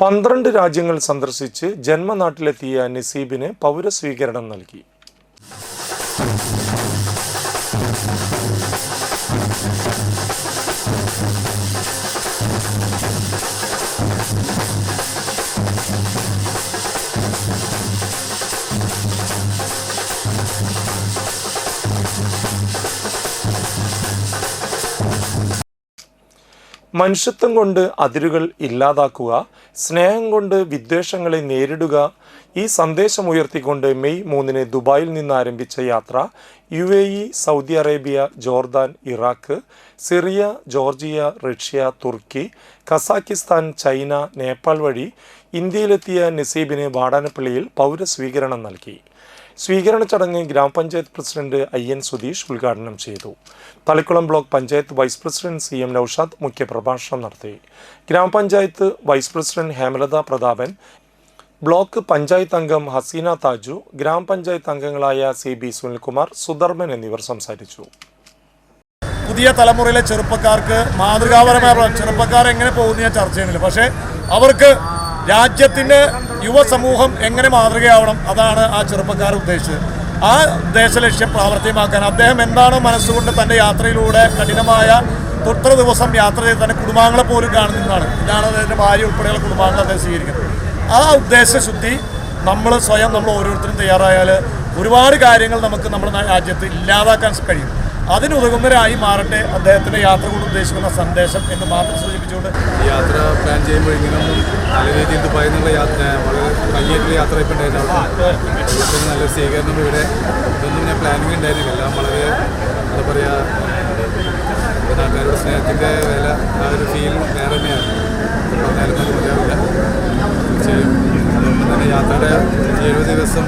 12 രാജ്യങ്ങൾ സന്ദർശിച്ച് ജന്മനാട്ടിലെത്തിയ നസീബിന് പൗരസ്വീകരണം നൽകി. മനുഷ്യത്വം കൊണ്ട് അതിരുകൾ ഇല്ലാതാക്കുക, സ്നേഹം കൊണ്ട് വിദ്വേഷങ്ങളെ നേരിടുക. ഈ സന്ദേശം ഉയർത്തിക്കൊണ്ട് മെയ് 3 ദുബായിൽ നിന്ന് ആരംഭിച്ച യാത്ര UAE, Saudi Arabia, Jordan, Iraq, Syria, Georgia, Russia, തുർക്കി, കസാക്കിസ്ഥാൻ, ചൈന, നേപ്പാൾ വഴി ഇന്ത്യയിലെത്തിയ നസീബിന് വാടാനപ്പള്ളിയിൽ പൗരസ്വീകരണം നൽകി. സ്വീകരണ ചടങ്ങ് ഗ്രാമപഞ്ചായത്ത് പ്രസിഡന്റ് IN സുധീഷ് ഉദ്ഘാടനം ചെയ്തു. Thalikkulam block panchayat vice president CM Naushad മുഖ്യപ്രഭാഷണം നടത്തി. ഗ്രാമപഞ്ചായത്ത് vice president Hemalatha Prathapan, block panchayat അംഗം ഹസീന താജു, ഗ്രാമപഞ്ചായത്ത് അംഗങ്ങളായ CB സുനിൽകുമാർ, സുധർമ്മൻ എന്നിവർ സംസാരിച്ചു. പുതിയ തലമുറയിലെ ചെറുപ്പക്കാർക്ക് മാതൃകാപരമായ ചെറുപ്പക്കാർ എങ്ങനെ പോകുന്ന ഞാൻ ചർച്ച ചെയ്യുന്നില്ല. പക്ഷേ അവർക്ക് രാജ്യത്തിൻ്റെ യുവസമൂഹം എങ്ങനെ മാതൃകയാവണം, അതാണ് ആ ചെറുപ്പക്കാർ ഉദ്ദേശിച്ചത്. ആ ഉദ്ദേശലക്ഷ്യം പ്രാവർത്തികമാക്കാൻ അദ്ദേഹം എന്താണ് മനസ്സുകൊണ്ട് തൻ്റെ യാത്രയിലൂടെ കഠിനമായ തൊട്ട ദിവസം യാത്ര ചെയ്ത് തൻ്റെ കുടുംബാംഗങ്ങളെ പോലും കാണുന്നതാണ്. ഇതാണ് അദ്ദേഹത്തിൻ്റെ ഭാര്യ ഉൾപ്പെടെയുള്ള കുടുംബാംഗങ്ങൾ അദ്ദേഹം സ്വീകരിക്കുന്നത്. ആ ഉദ്ദേശശുദ്ധി നമ്മൾ ഓരോരുത്തരും തയ്യാറായാൽ ഒരുപാട് കാര്യങ്ങൾ നമുക്ക് നമ്മുടെ രാജ്യത്ത് ഇല്ലാതാക്കാൻ കഴിയും. അതിനുതകുന്നവരായി മാറട്ടെ അദ്ദേഹത്തിൻ്റെ യാത്ര കൊണ്ട് ഉദ്ദേശിക്കുന്ന സന്ദേശം എന്ന് മാത്രം സൂചിപ്പിച്ചുകൊണ്ട് യാത്ര പ്ലാൻ ചെയ്യുമ്പോൾ ഇങ്ങനെയൊന്നും നല്ല രീതിയിൽ ദുബായിൽ നിന്നുള്ള യാത്ര വളരെ ഭംഗിയായിട്ടുള്ള യാത്ര ഇപ്പോൾ ഉണ്ടായിരുന്നു. നല്ലൊരു സ്വീകരണം ഇവിടെ ഇതൊന്നും ഞാൻ പ്ലാനിങ് ഉണ്ടായിരുന്നില്ല. എല്ലാം വളരെ എന്താ പറയുക, നാട്ടുകാരുടെ സ്നേഹത്തിൻ്റെ വില ആ ഒരു ഫീൽ വേറെ തന്നെയാണ്. പറഞ്ഞാലും അത് മതിയാവില്ല. തീർച്ചയായും അതുകൊണ്ട് തന്നെ യാത്രയുടെ 70 ദിവസം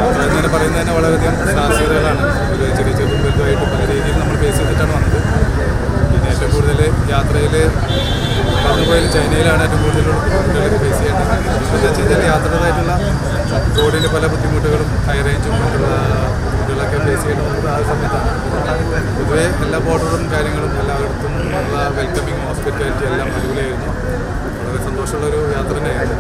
യാത്ര എന്ന് പറയുന്നത് തന്നെ വളരെയധികം സാഹസികതകളാണ്. ഒരു ചെറിയ വലുതുമായിട്ട് പല രീതിയിൽ നമ്മൾ ഫേസ് ചെയ്തിട്ടാണ് വന്നത്. പിന്നെ ഏറ്റവും കൂടുതൽ യാത്രയിൽ കടന്നുപോയാൽ ചൈനയിലാണ് ഏറ്റവും കൂടുതൽ ബുദ്ധിമുട്ടുകളൊക്കെ ഫേസ് ചെയ്യേണ്ടത്. എന്താണെന്ന് വെച്ച് കഴിഞ്ഞാൽ യാത്രയുടേതായിട്ടുള്ള റോഡിൻ്റെ പല ബുദ്ധിമുട്ടുകളും ഹൈ റേഞ്ചും ബുദ്ധിമുട്ടുകളൊക്കെ ഫേസ് ചെയ്യേണ്ടത് ആ സമയത്താണ്. പൊതുവേ എല്ലാ ബോർഡറും കാര്യങ്ങളും എല്ലായിടത്തും ഉള്ള വെൽക്കമിങ് ഹോസ്പിറ്റാലിറ്റി എല്ലാം അടിപൊളിയായിരുന്നു. വളരെ സന്തോഷമുള്ളൊരു യാത്ര തന്നെയായിരുന്നു.